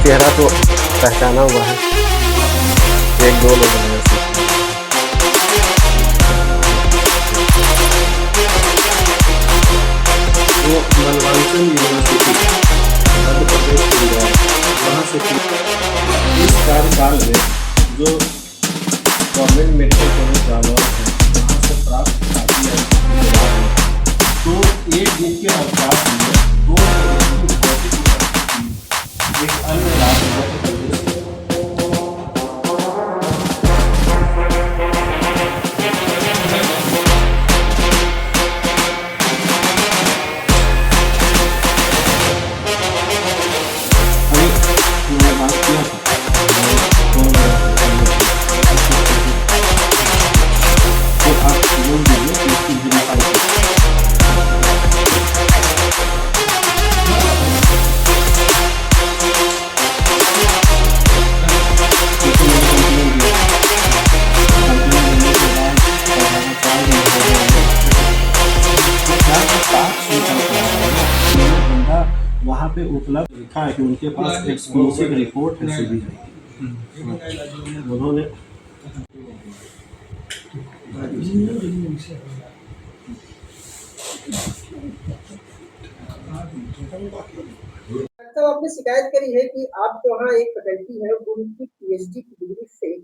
चेहरा तो पहचाना हुआ है, एक दो लोग हैं ऐसे। वो मलवांचल यूनिवर्सिटी मध्य प्रदेश के इंदौर, वहाँ से इस कार्यकाल में जो गवर्नमेंट मेडिकल कॉलेज जालौर है वहाँ से प्राप्त आईटीआई के बाद में तो एक दिन के अवकाश में दो लोगों की भौतिक उपस्थिति एक अन्य राज्य मध्य प्रदेश वहाँ पे उपलब्ध लिखा है कि उनके पास एक्सक्लूसिव रिपोर्ट है सीबीआई की। उन्होंने तो आपने शिकायत करी है कि आप जो वहाँ एक फैकल्टी है उनकी पीएचडी की डिग्री से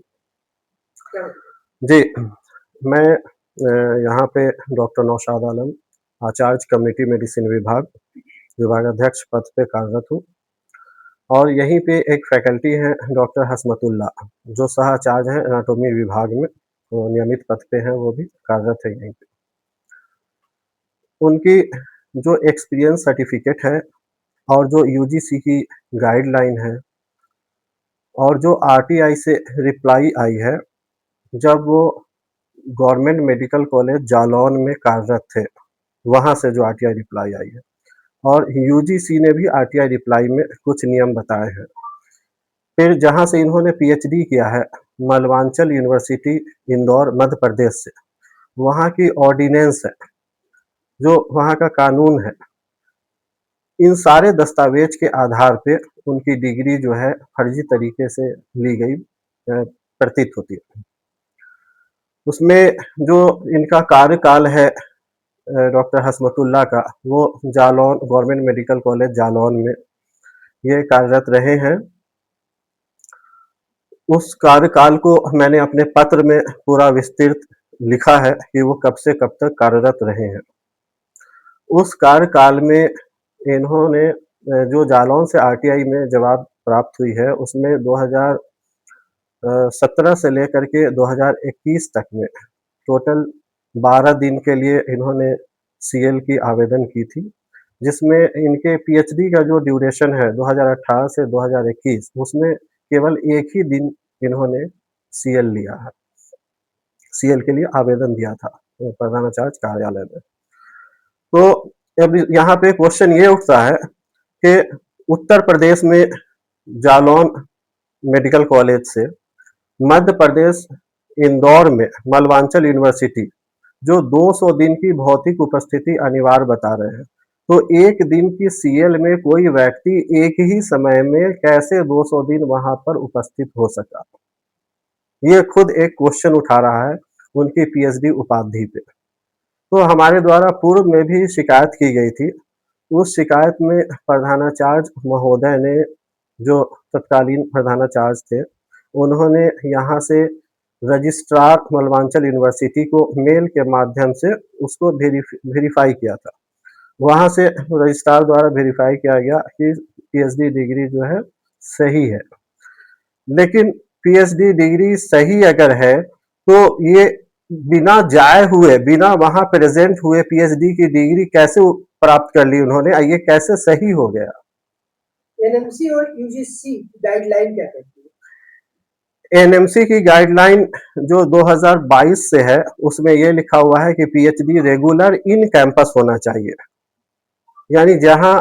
जी, मैं यहाँ पे डॉक्टर नौशाद आलम आचार्य कम्युनिटी मेडिसिन विभाग विभागाध्यक्ष पद पे कार्यरत हूँ और यहीं पे एक फैकल्टी है डॉक्टर हसमतुल्ला जो सहाचार्य हैं एनाटॉमी विभाग में, वो नियमित पद पे हैं, वो भी कार्यरत है यहीं पे। उनकी जो एक्सपीरियंस सर्टिफिकेट है और जो यूजीसी की गाइडलाइन है और जो आरटीआई से रिप्लाई आई है जब वो गवर्नमेंट मेडिकल कॉलेज जालौन में कार्यरत थे, वहाँ से जो आरटीआई रिप्लाई आई है और यूजीसी ने भी आरटीआई रिप्लाई में कुछ नियम बताए हैं। फिर जहाँ से इन्होंने पीएचडी किया है मलवांचल यूनिवर्सिटी इंदौर मध्य प्रदेश से, वहाँ की ऑर्डिनेंस है, जो वहाँ का कानून है, इन सारे दस्तावेज के आधार पे उनकी डिग्री जो है फर्जी तरीके से ली गई प्रतीत होती है। उसमें जो इनका कार्यकाल है डॉक्टर हसमतुल्ला का, वो Jalaun government medical college Jalaun में ये कार्यरत रहे हैं। उस कार्यकाल को मैंने अपने पत्र में पूरा विस्तृत लिखा है कि वो कब से कब तक कार्यरत रहे हैं। उस कार्यकाल में इन्होंने जो जालौन से आरटीआई में जवाब प्राप्त हुई है उसमें 2017 से लेकर के 2021 तक में टोटल 12 दिन के लिए इन्होंने सीएल की आवेदन की थी, जिसमें इनके पीएचडी का जो ड्यूरेशन है 2018 से 2021 उसमें केवल एक ही दिन इन्होंने सीएल लिया है, सीएल के लिए आवेदन दिया था प्रधानाचार्य कार्यालय में। तो अब यहाँ पे क्वेश्चन ये उठता है कि उत्तर प्रदेश में जालौन मेडिकल कॉलेज से मध्य प्रदेश इंदौर में मलवांचल यूनिवर्सिटी जो 200 दिन की भौतिक उपस्थिति अनिवार्य बता रहे हैं, तो एक दिन की सीएल में कोई व्यक्ति एक ही समय में कैसे 200 दिन वहां पर उपस्थित हो सका? ये खुद एक क्वेश्चन उठा रहा है उनकी पीएचडी उपाधि पे। तो हमारे द्वारा पूर्व में भी शिकायत की गई थी। उस शिकायत में प्रधानाचार्य महोदय ने, जो तत्कालीन प्रधानाचार्य थे, उन्होंने यहाँ से रजिस्ट्रार मलवांचल यूनिवर्सिटी को मेल के माध्यम से उसको वेरीफाई किया था। वहाँ से रजिस्ट्रार द्वारा वेरीफाई किया गया कि पीएचडी डिग्री जो है सही है। लेकिन पीएचडी डिग्री सही अगर है तो ये बिना जाए हुए, बिना वहाँ प्रेजेंट हुए पीएचडी की डिग्री कैसे प्राप्त कर ली उन्होंने? ये कैसे सही हो गया? एनएमसी और यूजीसी गाइडलाइन क्या कहती है? एनएमसी की गाइडलाइन जो 2022 से है उसमें ये लिखा हुआ है कि पीएचडी रेगुलर इन कैंपस होना चाहिए, यानी जहाँ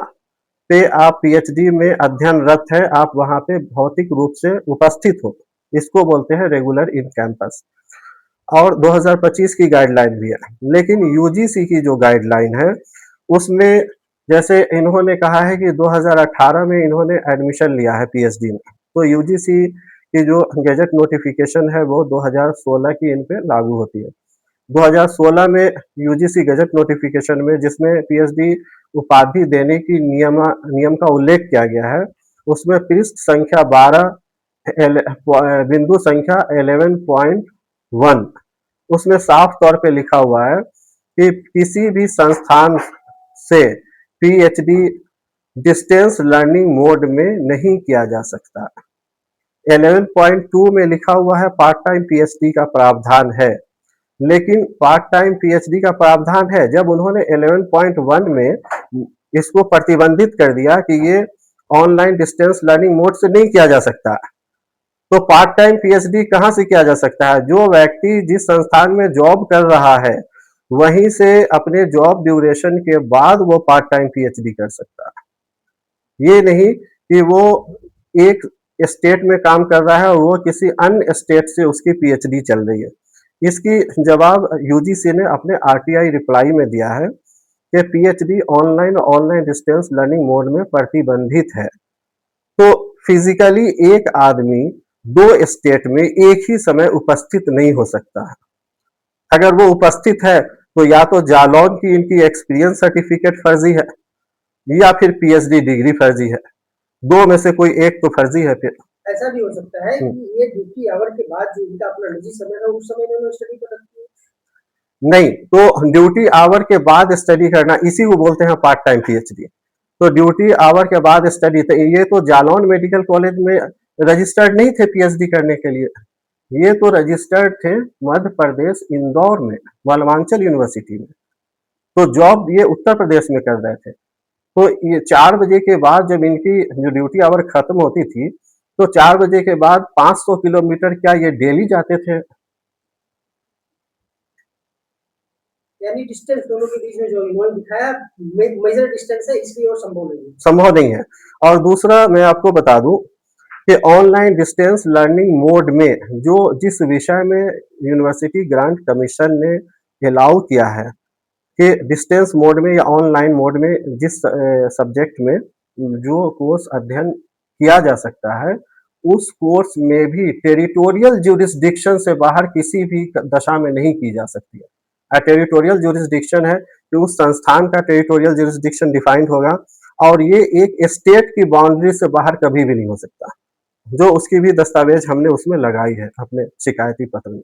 पे आप पीएचडी में अध्ययनरत है आप वहाँ पे भौतिक रूप से उपस्थित हो, इसको बोलते हैं रेगुलर इन कैंपस। और 2025 की गाइडलाइन भी है, लेकिन यूजीसी की जो गाइडलाइन है उसमें जैसे इन्होंने कहा है कि 2018 में इन्होंने एडमिशन लिया है पीएचडी में, तो यूजीसी की जो गैजेट नोटिफिकेशन है वो 2016 की इन पे लागू होती है। 2016 में यूजीसी गैजेट नोटिफिकेशन में जिसमें पीएचडी उपाधि देने की नियम का उल्लेख किया गया है, उसमें पृष्ठ संख्या 12 बिंदु संख्या 11.1 उसमें साफ तौर पे लिखा हुआ है कि किसी भी संस्थान से पीएचडी डिस्टेंस लर्निंग मोड में नहीं किया जा सकता। 11.2 में लिखा हुआ है पार्ट टाइम पीएचडी का प्रावधान है, लेकिन पार्ट टाइम पीएचडी का प्रावधान है, जब उन्होंने 11.1 में इसको प्रतिबंधित कर दिया कि ये ऑनलाइन डिस्टेंस लर्निंग मोड से नहीं किया जा सकता, तो पार्ट टाइम पीएचडी कहाँ से किया जा सकता है? जो व्यक्ति जिस संस्थान में जॉब कर रहा है वहीं से अपने जॉब ड्यूरेशन के बाद वो पार्ट टाइम पीएचडी कर सकता है। ये नहीं कि वो एक स्टेट में काम कर रहा है और वो किसी अन्य स्टेट से उसकी पीएचडी चल रही है। इसकी जवाब यूजीसी ने अपने आरटीआई रिप्लाई में दिया है कि PhD online distance learning mode में प्रतिबंधित है। तो फिजिकली एक आदमी 2 स्टेट में एक ही समय उपस्थित नहीं हो सकता है। अगर वो उपस्थित है तो या तो जालौन की इनकी एक्सपीरियंस सर्टिफिकेट फर्जी है या फिर पीएचडी डिग्री फर्जी है। 2 में से कोई एक तो फर्जी है फिर। ऐसा भी हो सकता है कि ये ड्यूटी आवर के बाद जो इनका अपना निजी समय है उस समय इन्होंने स्टडी कर रखी है? नहीं, तो ड्यूटी आवर के बाद स्टडी करना इसी को बोलते हैं पार्ट टाइम पीएचडी। तो ड्यूटी आवर के बाद स्टडी, तो ये तो जालौन मेडिकल कॉलेज में रजिस्टर्ड नहीं थे पीएचडी करने के लिए, ये तो रजिस्टर्ड थे मध्य प्रदेश इंदौर में मालवांचल यूनिवर्सिटी में। तो जॉब ये उत्तर प्रदेश में कर रहे थे। तो ये 4 बजे के बाद जब इनकी जो ड्यूटी आवर खत्म होती थी, तो 4 बजे के बाद 500 किलोमीटर क्या ये डेली जाते थे? यानी डिस्टेंस दोनों के बीच में जो इन्होंने दिखाया मेजर डिस्टेंस है, इसलिए वो संभव नहीं है। संभव नहीं है। और दूसरा मैं आपको बता दूं कि ऑनलाइन डिस्टेंस लर्निंग मोड में जो जिस विषय में यूनिवर्सिटी ग्रांट कमीशन ने अलाउ किया है कि डिस्टेंस मोड में या ऑनलाइन मोड में जिस सब्जेक्ट में जो कोर्स अध्ययन किया जा सकता है, उस कोर्स में भी टेरिटोरियल ज्यूरिसडिक्शन से बाहर किसी भी दशा में नहीं की जा सकती है। टेरिटोरियल ज्यूरिसडिक्शन है कि उस संस्थान का टेरिटोरियल ज्यूरिसडिक्शन डिफाइंड होगा और ये एक स्टेट की बाउंड्री से बाहर कभी भी नहीं हो सकता, जो उसकी भी दस्तावेज हमने उसमें लगाई है अपने शिकायती पत्र में।